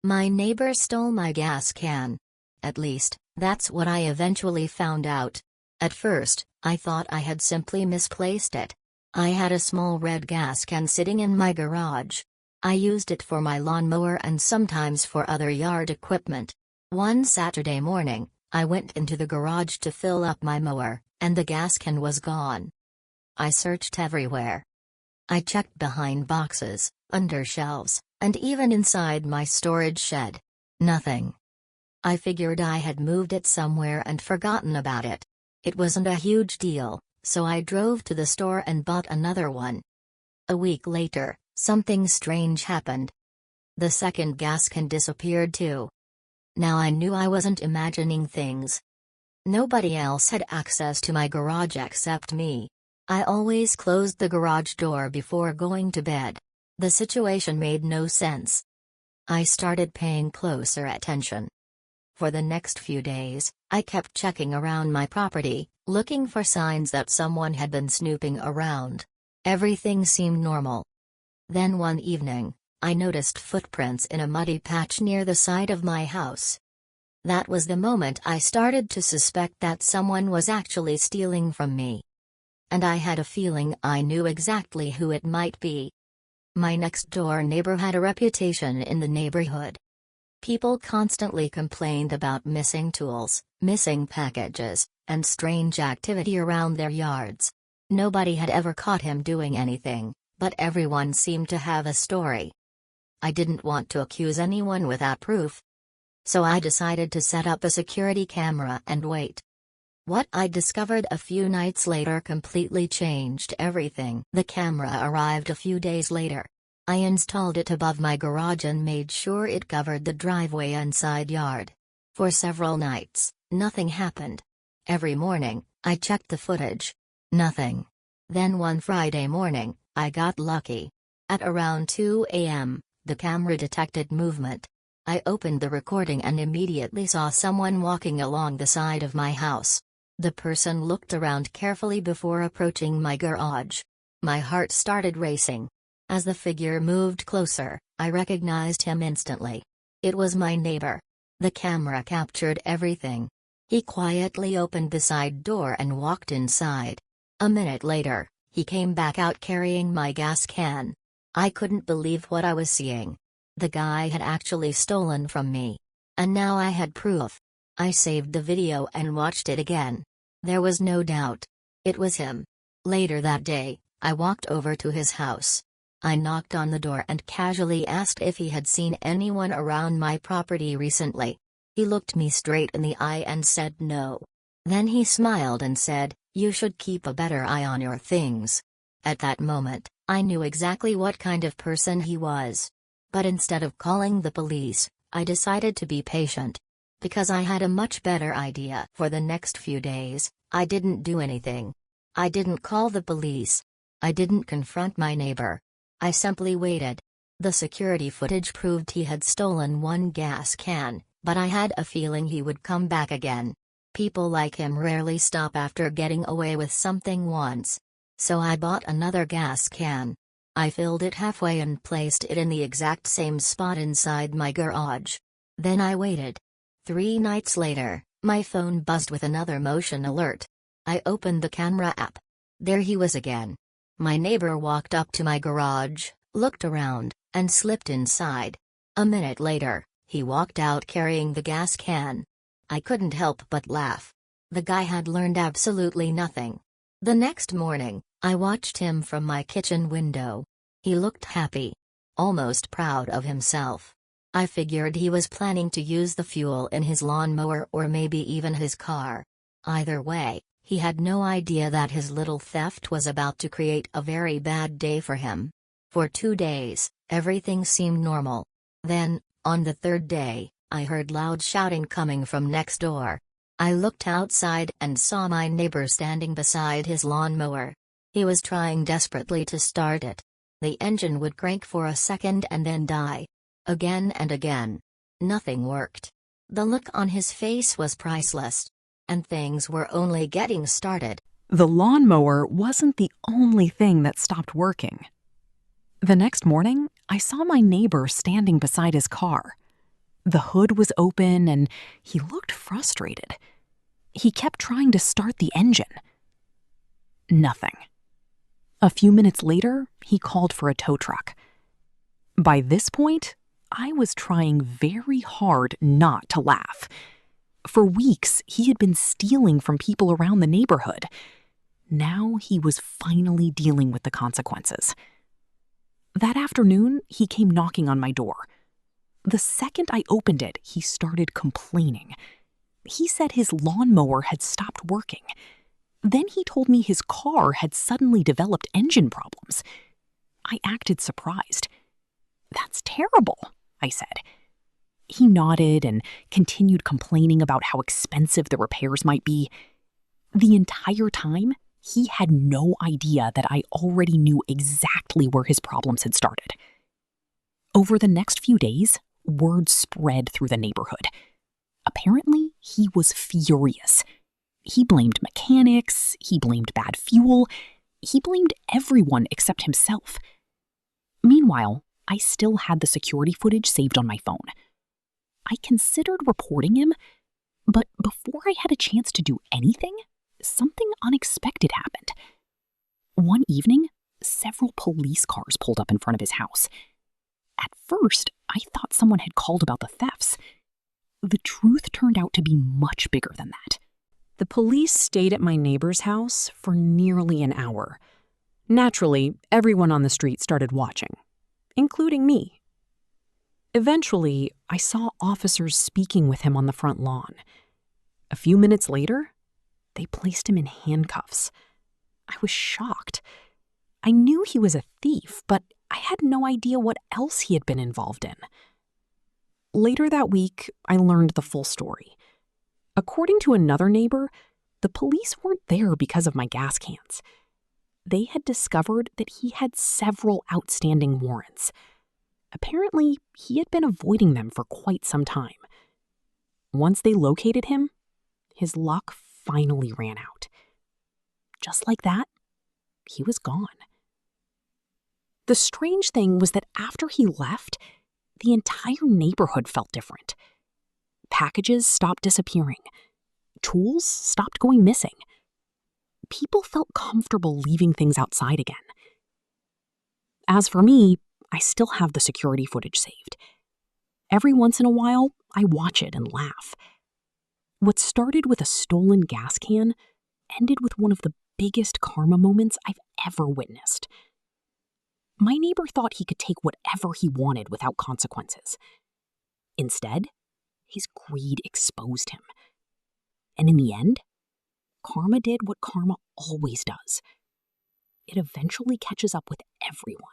My neighbor stole my gas can. At least, that's what I eventually found out. At first, I thought I had simply misplaced it. I had a small red gas can sitting in my garage. I used it for my lawnmower and sometimes for other yard equipment. One Saturday morning, I went into the garage to fill up my mower, and the gas can was gone. I searched everywhere. I checked behind boxes, under shelves, and even inside my storage shed. Nothing. I figured I had moved it somewhere and forgotten about it. It wasn't a huge deal, so I drove to the store and bought another one. A week later, something strange happened. The second gas can disappeared too. Now I knew I wasn't imagining things. Nobody else had access to my garage except me. I always closed the garage door before going to bed. The situation made no sense. I started paying closer attention. For the next few days, I kept checking around my property, looking for signs that someone had been snooping around. Everything seemed normal. Then one evening, I noticed footprints in a muddy patch near the side of my house. That was the moment I started to suspect that someone was actually stealing from me. And I had a feeling I knew exactly who it might be. My next-door neighbor had a reputation in the neighborhood. People constantly complained about missing tools, missing packages, and strange activity around their yards. Nobody had ever caught him doing anything, but everyone seemed to have a story. I didn't want to accuse anyone without proof. So I decided to set up a security camera and wait. What I discovered a few nights later completely changed everything. The camera arrived a few days later. I installed it above my garage and made sure it covered the driveway and side yard. For several nights, nothing happened. Every morning, I checked the footage. Nothing. Then one Friday morning, I got lucky. At around 2 a.m., the camera detected movement. I opened the recording and immediately saw someone walking along the side of my house. The person looked around carefully before approaching my garage. My heart started racing. As the figure moved closer, I recognized him instantly. It was my neighbor. The camera captured everything. He quietly opened the side door and walked inside. A minute later, he came back out carrying my gas can. I couldn't believe what I was seeing. The guy had actually stolen from me. And now I had proof. I saved the video and watched it again. There was no doubt. It was him. Later that day, I walked over to his house. I knocked on the door and casually asked if he had seen anyone around my property recently. He looked me straight in the eye and said no. Then he smiled and said, "You should keep a better eye on your things." At that moment, I knew exactly what kind of person he was. But instead of calling the police, I decided to be patient. Because I had a much better idea. For the next few days, I didn't do anything. I didn't call the police. I didn't confront my neighbor. I simply waited. The security footage proved he had stolen one gas can, but I had a feeling he would come back again. People like him rarely stop after getting away with something once. So I bought another gas can. I filled it halfway and placed it in the exact same spot inside my garage. Then I waited. 3 nights later, my phone buzzed with another motion alert. I opened the camera app. There he was again. My neighbor walked up to my garage, looked around, and slipped inside. A minute later, he walked out carrying the gas can. I couldn't help but laugh. The guy had learned absolutely nothing. The next morning, I watched him from my kitchen window. He looked happy. Almost proud of himself. I figured he was planning to use the fuel in his lawnmower or maybe even his car. Either way, he had no idea that his little theft was about to create a very bad day for him. For 2 days, everything seemed normal. Then, on the 3rd day, I heard loud shouting coming from next door. I looked outside and saw my neighbor standing beside his lawnmower. He was trying desperately to start it. The engine would crank for a second and then die. Again and again. Nothing worked. The look on his face was priceless. And things were only getting started. The lawnmower wasn't the only thing that stopped working. The next morning, I saw my neighbor standing beside his car. The hood was open and he looked frustrated. He kept trying to start the engine. Nothing. A few minutes later, he called for a tow truck. By this point, I was trying very hard not to laugh. For weeks, he had been stealing from people around the neighborhood. Now he was finally dealing with the consequences. That afternoon, he came knocking on my door. The second I opened it, he started complaining. He said his lawnmower had stopped working. Then he told me his car had suddenly developed engine problems. I acted surprised. "That's terrible," I said. He nodded and continued complaining about how expensive the repairs might be. The entire time, he had no idea that I already knew exactly where his problems had started. Over the next few days, word spread through the neighborhood. Apparently, he was furious. He blamed mechanics, he blamed bad fuel, he blamed everyone except himself. Meanwhile, I still had the security footage saved on my phone. I considered reporting him, but before I had a chance to do anything, something unexpected happened. One evening, several police cars pulled up in front of his house. At first, I thought someone had called about the thefts. The truth turned out to be much bigger than that. The police stayed at my neighbor's house for nearly an hour. Naturally, everyone on the street started watching, including me. Eventually, I saw officers speaking with him on the front lawn. A few minutes later, they placed him in handcuffs. I was shocked. I knew he was a thief, but I had no idea what else he had been involved in. Later that week, I learned the full story. According to another neighbor, the police weren't there because of my gas cans. They had discovered that he had several outstanding warrants. Apparently, he had been avoiding them for quite some time. Once they located him, his luck finally ran out. Just like that, he was gone. The strange thing was that after he left, the entire neighborhood felt different. Packages stopped disappearing. Tools stopped going missing. People felt comfortable leaving things outside again. As for me, I still have the security footage saved. Every once in a while, I watch it and laugh. What started with a stolen gas can ended with one of the biggest karma moments I've ever witnessed. My neighbor thought he could take whatever he wanted without consequences. Instead, his greed exposed him. And in the end, karma did what karma always does. It eventually catches up with everyone.